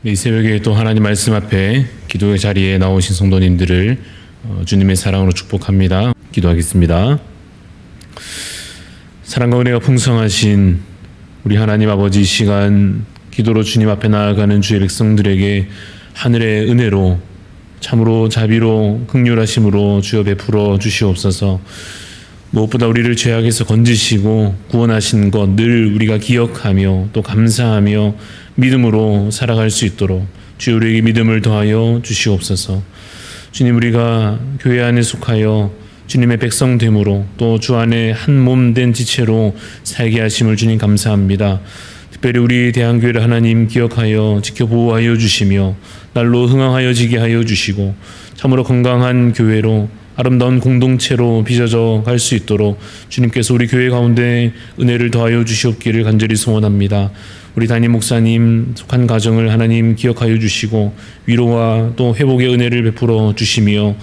이 새벽에 또 하나님 말씀 앞에 기도의 자리에 나오신 성도님들을 주님의 사랑으로 축복합니다. 기도하겠습니다. 사랑과 은혜가 풍성하신 우리 하나님 아버지, 이 시간 기도로 주님 앞에 나아가는 주의 백성들에게 하늘의 은혜로 참으로 자비로 긍휼하심으로 주여 베풀어 주시옵소서. 무엇보다 우리를 죄악에서 건지시고 구원하신 것 늘 우리가 기억하며 또 감사하며 믿음으로 살아갈 수 있도록 주여 우리에게 믿음을 더하여 주시옵소서. 주님, 우리가 교회 안에 속하여 주님의 백성됨으로 또 주 안에 한 몸 된 지체로 살게 하심을 주님 감사합니다. 특별히 우리 대한교회를 하나님 기억하여 지켜 보호하여 주시며 날로 흥황하여지게 하여 주시고 참으로 건강한 교회로 아름다운 공동체로 빚어져 갈 수 있도록 주님께서 우리 교회 가운데 은혜를 더하여 주시옵기를 간절히 소원합니다. 우리 담임 목사님 속한 가정을 하나님 기억하여 주시고 위로와 또 회복의 은혜를 베풀어 주시며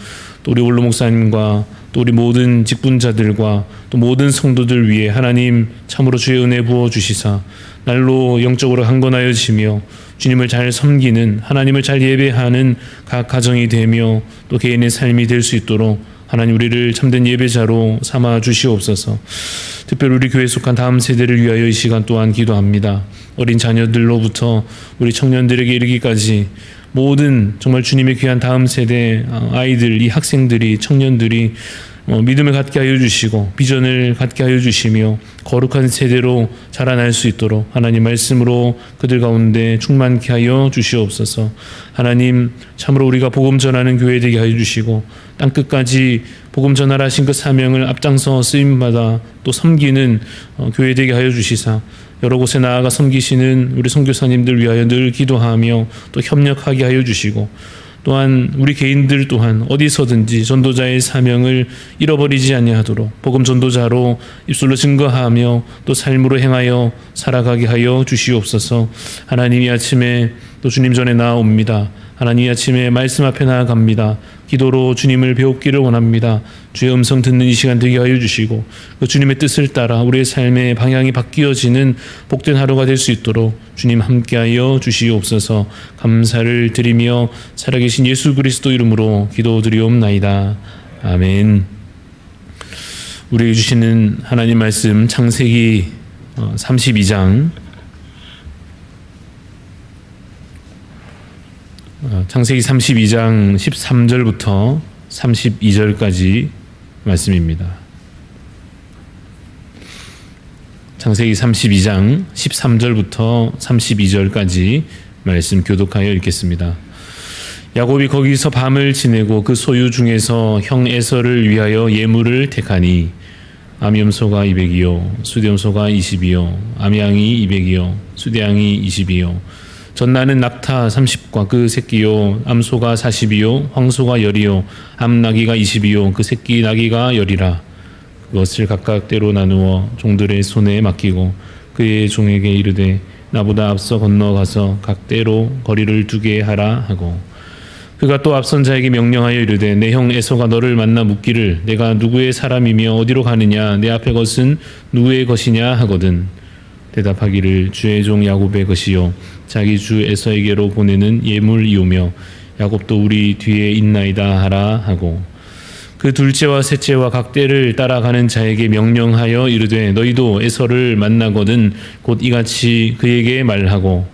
또 우리 원로 목사님과 또 우리 모든 직분자들과 또 모든 성도들 위해 하나님 참으로 주의 은혜 부어 주시사 날로 영적으로 강건하여 지며 주님을 잘 섬기는, 하나님을 잘 예배하는 각 가정이 되며 또 개인의 삶이 될 수 있도록 하나님 우리를 참된 예배자로 삼아 주시옵소서. 특별히 우리 교회에 속한 다음 세대를 위하여 이 시간 또한 기도합니다. 어린 자녀들로부터 우리 청년들에게 이르기까지 모든 정말 주님의 귀한 다음 세대 아이들, 이 학생들이, 청년들이 믿음을 갖게 하여 주시고 비전을 갖게 하여 주시며 거룩한 세대로 자라날 수 있도록 하나님 말씀으로 그들 가운데 충만케 하여 주시옵소서. 하나님, 참으로 우리가 복음 전하는 교회 되게 하여 주시고 땅끝까지 복음 전하라 하신 그 사명을 앞장서 쓰임받아 또 섬기는 교회 되게 하여 주시사 여러 곳에 나아가 섬기시는 우리 선교사님들 위하여 늘 기도하며 또 협력하게 하여 주시고 또한 우리 개인들 또한 어디서든지 전도자의 사명을 잃어버리지 아니하도록 복음 전도자로 입술로 증거하며 또 삶으로 행하여 살아가게 하여 주시옵소서. 하나님, 이 아침에 또 주님 전에 나아옵니다. 하나님, 이 아침에 말씀 앞에 나아갑니다. 기도로 주님을 배우기를 원합니다. 주의 음성 듣는 이 시간 되게 하여 주시고 그 주님의 뜻을 따라 우리의 삶의 방향이 바뀌어지는 복된 하루가 될 수 있도록 주님 함께하여 주시옵소서. 감사를 드리며 살아계신 예수 그리스도 이름으로 기도드리옵나이다. 아멘. 우리에게 주시는 하나님 말씀 창세기 32장 창세기 32장 13절부터 32절까지 말씀입니다. 창세기 32장 13절부터 32절까지 말씀 교독하여 읽겠습니다. 야곱이 거기서 밤을 지내고 그 소유 중에서 형 에서를 위하여 예물을 택하니 암염소가 200이요 수염소가 20이요 암양이 200이요 수대양이 20이요 전나는 낙타 30과 그 새끼요 암소가 40이요 황소가 10이요 암나귀가 20이요 그 새끼 나귀가 10이라. 그것을 각각 때로 나누어 종들의 손에 맡기고 그의 종에게 이르되 나보다 앞서 건너가서 각 때로 거리를 두게 하라 하고 그가 또 앞선 자에게 명령하여 이르되 내 형 에서가 너를 만나 묻기를 내가 누구의 사람이며 어디로 가느냐 내 앞에 것은 누구의 것이냐 하거든. 대답하기를 주의 종 야곱의 것이요 자기 주 에서에게로 보내는 예물이오며 야곱도 우리 뒤에 있나이다 하라 하고 그 둘째와 셋째와 각 때를 따라가는 자에게 명령하여 이르되 너희도 에서를 만나거든 곧 이같이 그에게 말하고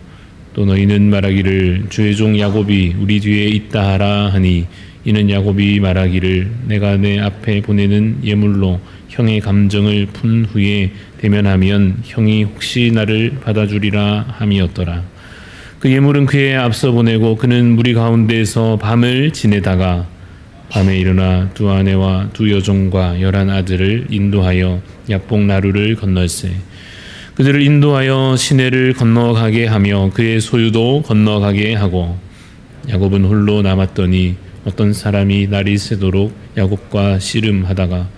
또 너희는 말하기를 주의 종 야곱이 우리 뒤에 있다 하라 하니 이는 야곱이 말하기를 내가 내 앞에 보내는 예물로 형의 감정을 푼 후에 대면하면 형이 혹시 나를 받아주리라 함이었더라. 그 예물은 그의 앞서 보내고 그는 무리 가운데에서 밤을 지내다가 밤에 일어나 두 아내와 두 여종과 11 아들을 인도하여 야복 나루를 건널세 그들을 인도하여 시내를 건너가게 하며 그의 소유도 건너가게 하고 야곱은 홀로 남았더니 어떤 사람이 날이 새도록 야곱과 씨름하다가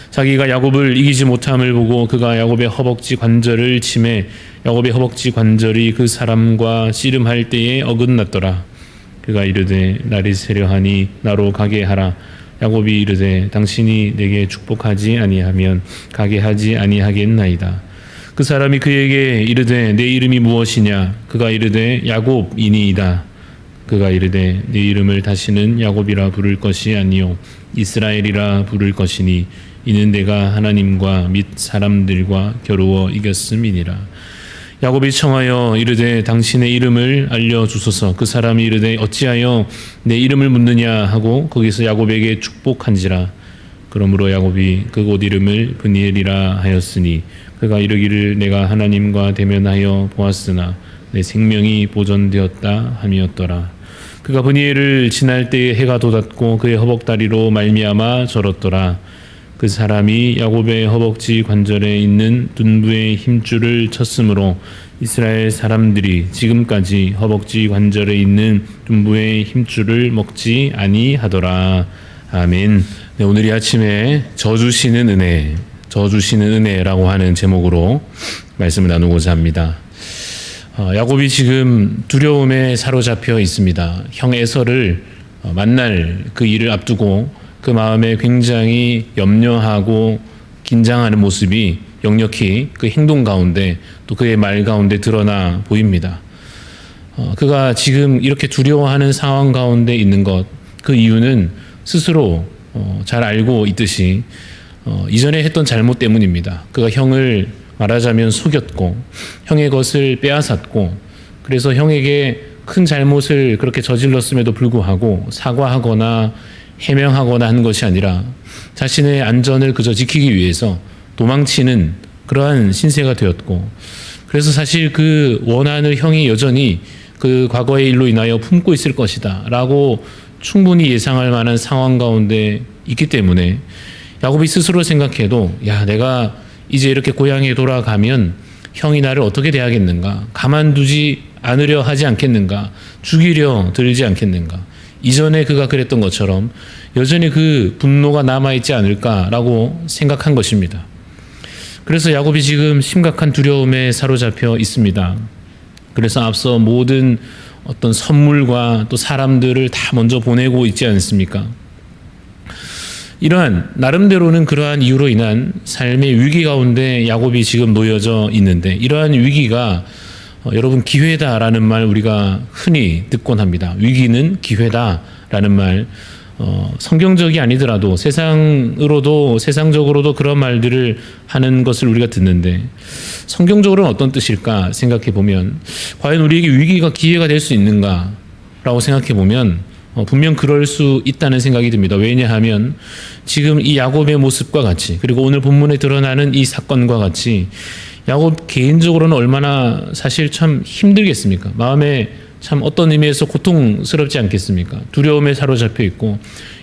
자기가 야곱을 이기지 못함을 보고 그가 야곱의 허벅지 관절을 치매 야곱의 허벅지 관절이 그 사람과 씨름할 때에 어긋났더라. 그가 이르되 날이 새려하니 나로 가게 하라. 야곱이 이르되 당신이 내게 축복하지 아니하면 가게 하지 아니하겠나이다. 그 사람이 그에게 이르되 내 이름이 무엇이냐? 그가 이르되 야곱이니이다. 그가 이르되 내 이름을 다시는 야곱이라 부를 것이 아니요 이스라엘이라 부를 것이니 이는 내가 하나님과 및 사람들과 겨루어 이겼음이니라. 야곱이 청하여 이르되 당신의 이름을 알려주소서. 그 사람이 이르되 어찌하여 내 이름을 묻느냐 하고 거기서 야곱에게 축복한지라. 그러므로 야곱이 그곳 이름을 브니엘이라 하였으니 그가 이르기를 내가 하나님과 대면하여 보았으나 내 생명이 보존되었다 함이었더라. 그가 브니엘을 지날 때에 해가 돋았고 그의 허벅다리로 말미암아 절었더라. 그 사람이 야곱의 허벅지 관절에 있는 둔부의 힘줄을 쳤으므로 이스라엘 사람들이 지금까지 허벅지 관절에 있는 둔부의 힘줄을 먹지 아니하더라. 아멘. 네, 오늘 이 아침에 저주시는 은혜라고 하는 제목으로 말씀을 나누고자 합니다. 야곱이 지금 두려움에 사로잡혀 있습니다. 형 에서를 만날 그 일을 앞두고 그 마음에 굉장히 염려하고 긴장하는 모습이 역력히 그 행동 가운데 또 그의 말 가운데 드러나 보입니다. 그가 지금 이렇게 두려워하는 상황 가운데 있는 것, 그 이유는 스스로 잘 알고 있듯이 이전에 했던 잘못 때문입니다. 그가 형을 말하자면 속였고 형의 것을 빼앗았고 그래서 형에게 큰 잘못을 그렇게 저질렀음에도 불구하고 사과하거나 해명하거나 하는 것이 아니라 자신의 안전을 그저 지키기 위해서 도망치는 그러한 신세가 되었고 그래서 사실 그 원한을 형이 여전히 그 과거의 일로 인하여 품고 있을 것이다 라고 충분히 예상할 만한 상황 가운데 있기 때문에 야곱이 스스로 생각해도 야 내가 이제 이렇게 고향에 돌아가면 형이 나를 어떻게 대하겠는가, 가만두지 않으려 하지 않겠는가, 죽이려 들지 않겠는가, 이전에 그가 그랬던 것처럼 여전히 그 분노가 남아있지 않을까라고 생각한 것입니다. 그래서 야곱이 지금 심각한 두려움에 사로잡혀 있습니다. 그래서 앞서 모든 어떤 선물과 또 사람들을 다 먼저 보내고 있지 않습니까? 이러한 나름대로는 그러한 이유로 인한 삶의 위기 가운데 야곱이 지금 놓여져 있는데 이러한 위기가 여러분 기회다라는 말 우리가 흔히 듣곤 합니다. 위기는 기회다라는 말 성경적이 아니더라도 세상적으로도 그런 말들을 하는 것을 우리가 듣는데 성경적으로는 어떤 뜻일까 생각해 보면 과연 우리에게 위기가 기회가 될 수 있는가라고 생각해 보면 분명 그럴 수 있다는 생각이 듭니다. 왜냐하면 지금 이 야곱의 모습과 같이 그리고 오늘 본문에 드러나는 이 사건과 같이 야곱 개인적으로는 얼마나 사실 참 힘들겠습니까? 마음에 참 어떤 의미에서 고통스럽지 않겠습니까? 두려움에 사로잡혀 있고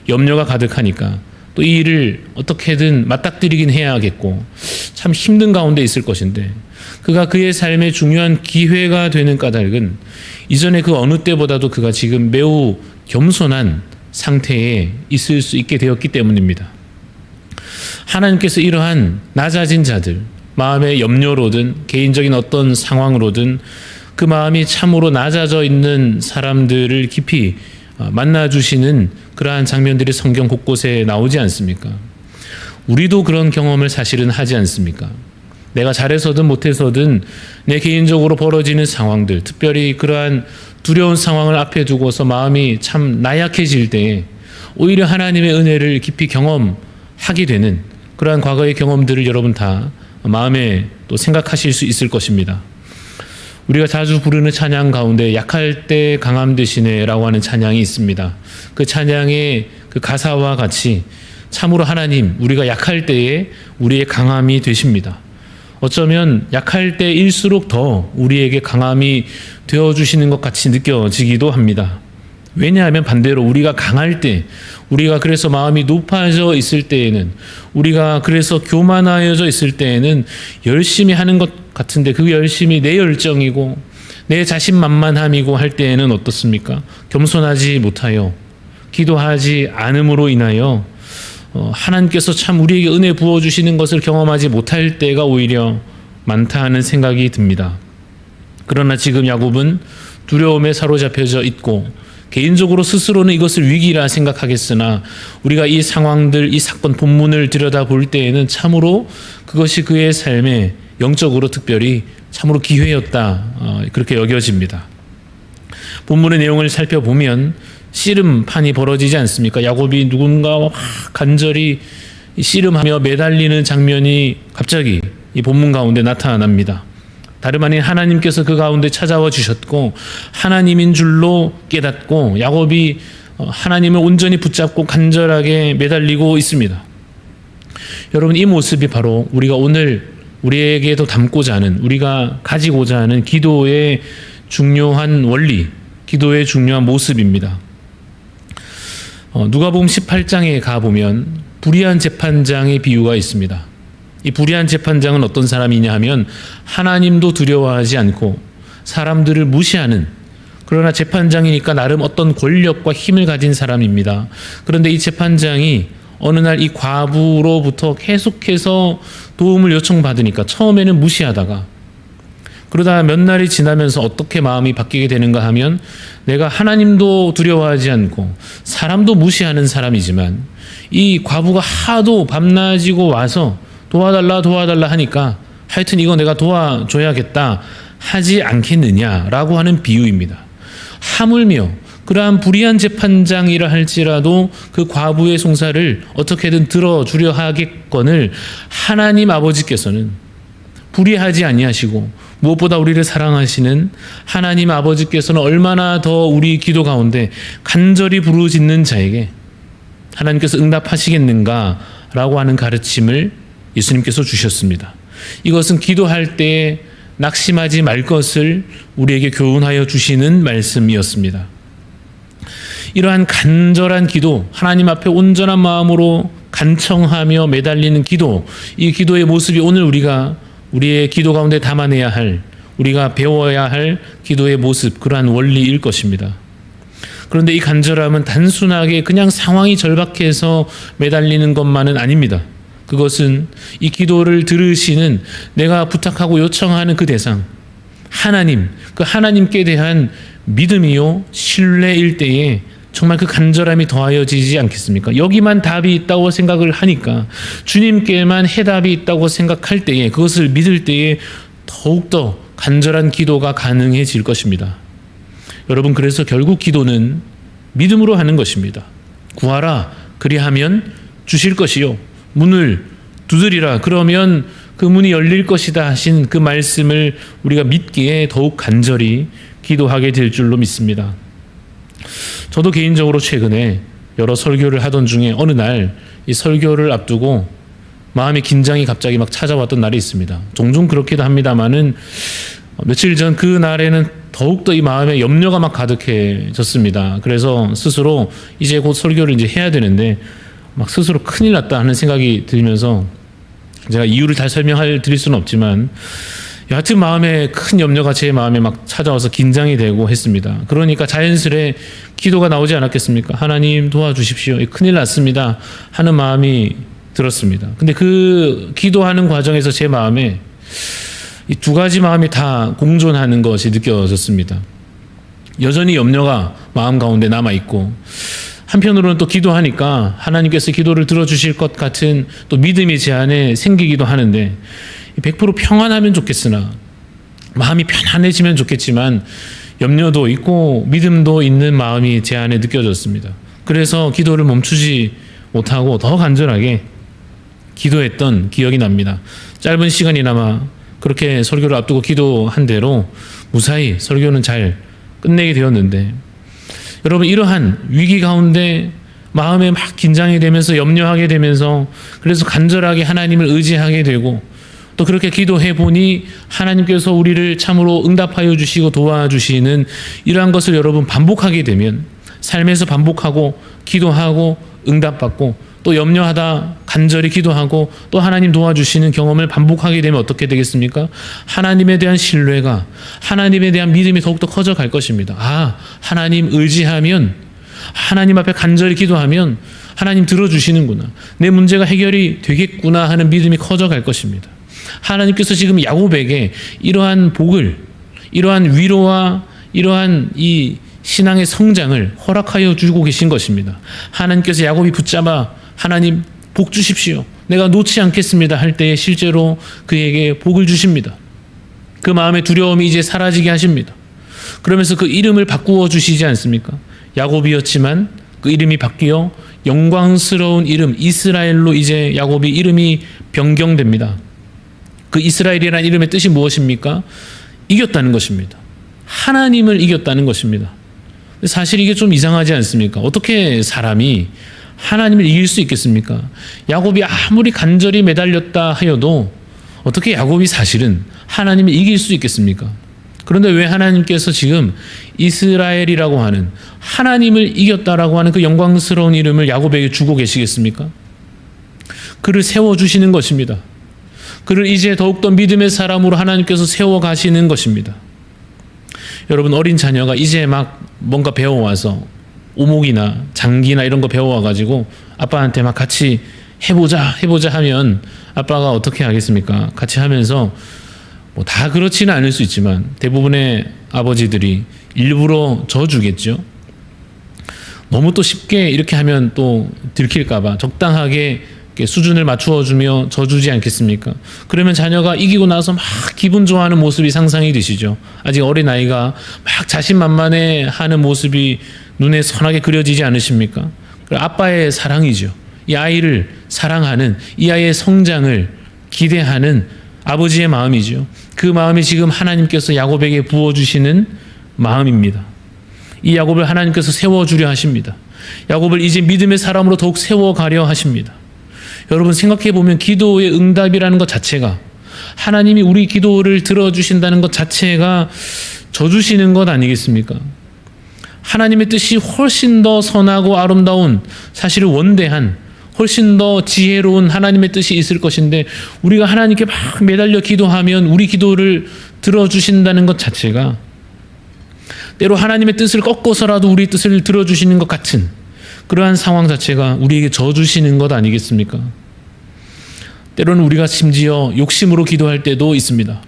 염려가 가득하니까 또 이 일을 어떻게든 맞닥뜨리긴 해야겠고 참 힘든 가운데 있을 것인데 그가 그의 삶의 중요한 기회가 되는 까닭은 이전에 그 어느 때보다도 그가 지금 매우 겸손한 상태에 있을 수 있게 되었기 때문입니다. 하나님께서 이러한 낮아진 자들, 마음의 염려로든 개인적인 어떤 상황으로든 그 마음이 참으로 낮아져 있는 사람들을 깊이 만나주시는 그러한 장면들이 성경 곳곳에 나오지 않습니까? 우리도 그런 경험을 사실은 하지 않습니까? 내가 잘해서든 못해서든 내 개인적으로 벌어지는 상황들, 특별히 그러한 두려운 상황을 앞에 두고서 마음이 참 나약해질 때에 오히려 하나님의 은혜를 깊이 경험하게 되는 그러한 과거의 경험들을 여러분 다 마음에 또 생각하실 수 있을 것입니다. 우리가 자주 부르는 찬양 가운데 약할 때 강함 되시네라고 하는 찬양이 있습니다. 그 찬양의 그 가사와 같이 참으로 하나님 우리가 약할 때에 우리의 강함이 되십니다. 어쩌면 약할 때일수록 더 우리에게 강함이 되어주시는 것 같이 느껴지기도 합니다. 왜냐하면 반대로 우리가 강할 때, 우리가 그래서 마음이 높아져 있을 때에는, 우리가 그래서 교만하여져 있을 때에는 열심히 하는 것 같은데 그 열심이 내 열정이고 내 자신만만함이고 할 때에는 어떻습니까? 겸손하지 못하여 기도하지 않음으로 인하여 하나님께서 참 우리에게 은혜 부어주시는 것을 경험하지 못할 때가 오히려 많다 하는 생각이 듭니다. 그러나 지금 야곱은 두려움에 사로잡혀져 있고 개인적으로 스스로는 이것을 위기라 생각하겠으나 우리가 이 상황들, 이 사건 본문을 들여다볼 때에는 참으로 그것이 그의 삶에 영적으로 특별히 참으로 기회였다, 그렇게 여겨집니다. 본문의 내용을 살펴보면 씨름판이 벌어지지 않습니까? 야곱이 누군가와 간절히 씨름하며 매달리는 장면이 갑자기 이 본문 가운데 나타납니다. 다름 아닌 하나님께서 그 가운데 찾아와 주셨고 하나님인 줄로 깨닫고 야곱이 하나님을 온전히 붙잡고 간절하게 매달리고 있습니다. 여러분, 이 모습이 바로 우리가 오늘 우리에게도 담고자 하는, 우리가 가지고자 하는 기도의 중요한 원리, 기도의 중요한 모습입니다. 누가복음 18장에 가보면 불의한 재판장의 비유가 있습니다. 이 불의한 재판장은 어떤 사람이냐 하면 하나님도 두려워하지 않고 사람들을 무시하는, 그러나 재판장이니까 나름 어떤 권력과 힘을 가진 사람입니다. 그런데 이 재판장이 어느 날 이 과부로부터 계속해서 도움을 요청받으니까 처음에는 무시하다가 그러다 몇 날이 지나면서 어떻게 마음이 바뀌게 되는가 하면 내가 하나님도 두려워하지 않고 사람도 무시하는 사람이지만 이 과부가 하도 밤낮이고 와서 도와달라 하니까 하여튼 이거 내가 도와줘야겠다 하지 않겠느냐라고 하는 비유입니다. 하물며 그러한 불의한 재판장이라 할지라도 그 과부의 송사를 어떻게든 들어주려 하겠거늘 하나님 아버지께서는 불의하지 아니하시고 무엇보다 우리를 사랑하시는 하나님 아버지께서는 얼마나 더 우리 기도 가운데 간절히 부르짖는 자에게 하나님께서 응답하시겠는가라고 하는 가르침을 예수님께서 주셨습니다. 이것은 기도할 때에 낙심하지 말 것을 우리에게 교훈하여 주시는 말씀이었습니다. 이러한 간절한 기도, 하나님 앞에 온전한 마음으로 간청하며 매달리는 기도, 이 기도의 모습이 오늘 우리의 기도 가운데 담아내야 할, 우리가 배워야 할 기도의 모습, 그러한 원리일 것입니다. 그런데 이 간절함은 단순하게 그냥 상황이 절박해서 매달리는 것만은 아닙니다. 그것은 이 기도를 들으시는, 내가 부탁하고 요청하는 그 대상, 하나님, 그 하나님께 대한 믿음이요 신뢰일 때에 정말 그 간절함이 더하여지지 않겠습니까? 여기만 답이 있다고 생각을 하니까, 주님께만 해답이 있다고 생각할 때에, 그것을 믿을 때에 더욱더 간절한 기도가 가능해질 것입니다. 여러분, 그래서 결국 기도는 믿음으로 하는 것입니다. 구하라 그리하면 주실 것이요 문을 두드리라 그러면 그 문이 열릴 것이다 하신 그 말씀을 우리가 믿기에 더욱 간절히 기도하게 될 줄로 믿습니다. 저도 개인적으로 최근에 여러 설교를 하던 중에 어느 날 이 설교를 앞두고 마음의 긴장이 갑자기 막 찾아왔던 날이 있습니다. 종종 그렇기도 합니다만은 며칠 전 그 날에는 더욱더 이 마음에 염려가 막 가득해졌습니다. 그래서 스스로 이제 곧 설교를 이제 해야 되는데 막 스스로 큰일 났다 하는 생각이 들면서, 제가 이유를 다 드릴 수는 없지만 여하튼 마음에 큰 염려가 제 마음에 막 찾아와서 긴장이 되고 했습니다. 그러니까 자연스레 기도가 나오지 않았겠습니까? 하나님 도와주십시오, 큰일 났습니다 하는 마음이 들었습니다. 근데 그 기도하는 과정에서 제 마음에 이 두 가지 마음이 다 공존하는 것이 느껴졌습니다. 여전히 염려가 마음 가운데 남아있고, 한편으로는 또 기도하니까 하나님께서 기도를 들어주실 것 같은 또 믿음이 제 안에 생기기도 하는데, 100% 평안하면 좋겠으나, 마음이 편안해지면 좋겠지만 염려도 있고 믿음도 있는 마음이 제 안에 느껴졌습니다. 그래서 기도를 멈추지 못하고 더 간절하게 기도했던 기억이 납니다. 짧은 시간이나마 그렇게 설교를 앞두고 기도한 대로 무사히 설교는 잘 끝내게 되었는데, 여러분, 이러한 위기 가운데 마음에 막 긴장이 되면서 염려하게 되면서, 그래서 간절하게 하나님을 의지하게 되고, 또 그렇게 기도해 보니 하나님께서 우리를 참으로 응답하여 주시고 도와주시는 이러한 것을 여러분 반복하게 되면, 삶에서 반복하고 기도하고 응답받고 또 염려하다 간절히 기도하고 또 하나님 도와주시는 경험을 반복하게 되면 어떻게 되겠습니까? 하나님에 대한 신뢰가, 하나님에 대한 믿음이 더욱더 커져갈 것입니다. 하나님 의지하면, 하나님 앞에 간절히 기도하면 하나님 들어주시는구나, 내 문제가 해결이 되겠구나 하는 믿음이 커져갈 것입니다. 하나님께서 지금 야곱에게 이러한 복을, 이러한 위로와 이러한 이 신앙의 성장을 허락하여 주고 계신 것입니다. 하나님께서 야곱이 붙잡아 하나님 복 주십시오, 내가 놓지 않겠습니다 할 때에 실제로 그에게 복을 주십니다. 그 마음의 두려움이 이제 사라지게 하십니다. 그러면서 그 이름을 바꾸어 주시지 않습니까? 야곱이었지만 그 이름이 바뀌어 영광스러운 이름 이스라엘로 이제 야곱이 이름이 변경됩니다. 그 이스라엘이라는 이름의 뜻이 무엇입니까? 이겼다는 것입니다. 하나님을 이겼다는 것입니다. 사실 이게 좀 이상하지 않습니까? 어떻게 사람이 하나님을 이길 수 있겠습니까? 야곱이 아무리 간절히 매달렸다 하여도 어떻게 야곱이 사실은 하나님을 이길 수 있겠습니까? 그런데 왜 하나님께서 지금 이스라엘이라고 하는 하나님을 이겼다라고 하는 그 영광스러운 이름을 야곱에게 주고 계시겠습니까? 그를 세워주시는 것입니다. 그를 이제 더욱더 믿음의 사람으로 하나님께서 세워가시는 것입니다. 여러분, 어린 자녀가 이제 막 뭔가 배워와서 오목이나 장기나 이런 거 배워와가지고 아빠한테 막 같이 해보자 하면 아빠가 어떻게 하겠습니까? 같이 하면서 뭐 다 그렇지는 않을 수 있지만 대부분의 아버지들이 일부러 져주겠죠. 너무 또 쉽게 이렇게 하면 또 들킬까봐 적당하게 수준을 맞추어주며 져주지 않겠습니까? 그러면 자녀가 이기고 나서 막 기분 좋아하는 모습이 상상이 되시죠. 아직 어린아이가 막 자신만만해하는 모습이 눈에 선하게 그려지지 않으십니까? 아빠의 사랑이죠. 이 아이를 사랑하는, 이 아이의 성장을 기대하는 아버지의 마음이죠. 그 마음이 지금 하나님께서 야곱에게 부어주시는 마음입니다. 이 야곱을 하나님께서 세워주려 하십니다. 야곱을 이제 믿음의 사람으로 더욱 세워가려 하십니다. 여러분, 생각해보면 기도의 응답이라는 것 자체가, 하나님이 우리 기도를 들어주신다는 것 자체가 져주시는 것 아니겠습니까? 하나님의 뜻이 훨씬 더 선하고 아름다운, 사실 원대한, 훨씬 더 지혜로운 하나님의 뜻이 있을 것인데 우리가 하나님께 막 매달려 기도하면 우리 기도를 들어주신다는 것 자체가, 때로 하나님의 뜻을 꺾어서라도 우리 뜻을 들어주시는 것 같은 그러한 상황 자체가 우리에게 져주시는 것 아니겠습니까? 때로는 우리가 심지어 욕심으로 기도할 때도 있습니다.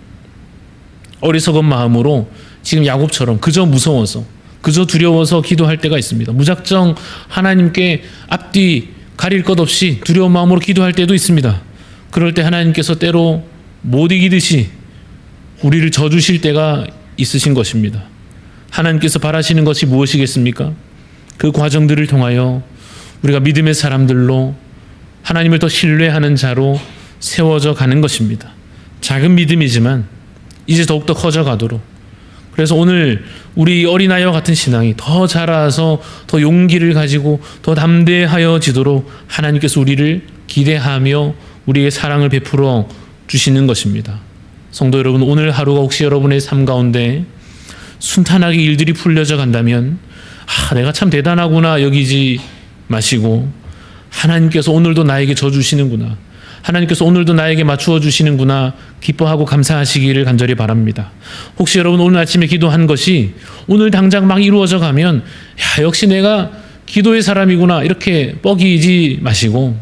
어리석은 마음으로 지금 야곱처럼 그저 무서워서, 그저 두려워서 기도할 때가 있습니다. 무작정 하나님께 앞뒤 가릴 것 없이 두려운 마음으로 기도할 때도 있습니다. 그럴 때 하나님께서 때로 못 이기듯이 우리를 져주실 때가 있으신 것입니다. 하나님께서 바라시는 것이 무엇이겠습니까? 그 과정들을 통하여 우리가 믿음의 사람들로 하나님을 더 신뢰하는 자로 세워져 가는 것입니다. 작은 믿음이지만 이제 더욱더 커져가도록, 그래서 오늘 우리 어린아이와 같은 신앙이 더 자라서 더 용기를 가지고 더 담대하여지도록 하나님께서 우리를 기대하며 우리의 사랑을 베풀어 주시는 것입니다. 성도 여러분, 오늘 하루가 혹시 여러분의 삶 가운데 순탄하게 일들이 풀려져 간다면 내가 참 대단하구나 여기지 마시고, 하나님께서 오늘도 나에게 져주시는구나, 하나님께서 오늘도 나에게 맞추어 주시는구나 기뻐하고 감사하시기를 간절히 바랍니다. 혹시 여러분 오늘 아침에 기도한 것이 오늘 당장 막 이루어져 가면 역시 내가 기도의 사람이구나 이렇게 뻐기지 마시고,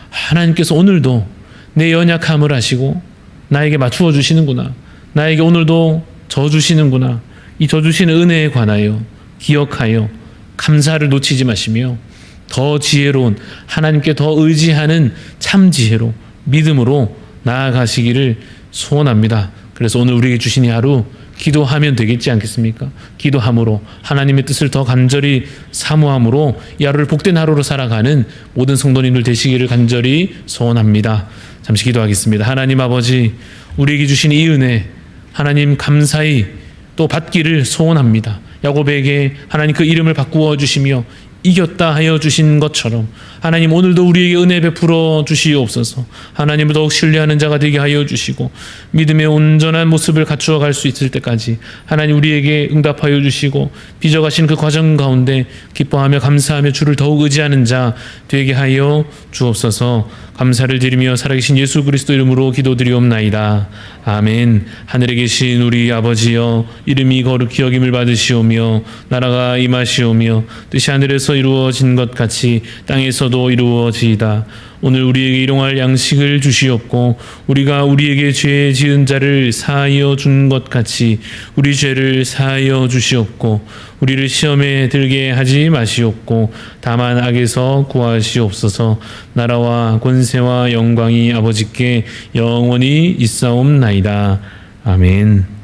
하나님께서 오늘도 내 연약함을 아시고 나에게 맞추어 주시는구나, 나에게 오늘도 져주시는구나, 이 져주시는 은혜에 관하여 기억하여 감사를 놓치지 마시며 더 지혜로운, 하나님께 더 의지하는 참 지혜로 믿음으로 나아가시기를 소원합니다. 그래서 오늘 우리에게 주신 이 하루 기도하면 되겠지 않겠습니까? 기도함으로 하나님의 뜻을 더 간절히 사모함으로 이 하루를 복된 하루로 살아가는 모든 성도님들 되시기를 간절히 소원합니다. 잠시 기도하겠습니다. 하나님 아버지, 우리에게 주신 이 은혜 하나님 감사히 또 받기를 소원합니다. 야곱에게 하나님 그 이름을 바꾸어 주시며 이겼다 하여 주신 것처럼 하나님 오늘도 우리에게 은혜 베풀어 주시옵소서. 하나님을 더욱 신뢰하는 자가 되게 하여 주시고 믿음의 온전한 모습을 갖추어 갈 수 있을 때까지 하나님 우리에게 응답하여 주시고 빚어가신 그 과정 가운데 기뻐하며 감사하며 주를 더욱 의지하는 자 되게 하여 주옵소서. 감사를 드리며 살아계신 예수 그리스도 이름으로 기도드리옵나이다. 아멘. 하늘에 계신 우리 아버지여, 이름이 거룩히 여김을 받으시오며 나라가 임하시오며 뜻이 하늘에서 하늘에서 이루어진 것 같이 땅에서도 이루어지이다. 오늘 우리에게 일용할 양식을 주시옵고 우리가 우리에게 죄 지은 자를 사하여 준 것 같이 우리 죄를 사하여 주시옵고 우리를 시험에 들게 하지 마시옵고 다만 악에서 구하시옵소서. 나라와 권세와 영광이 아버지께 영원히 있사옵나이다. 아멘.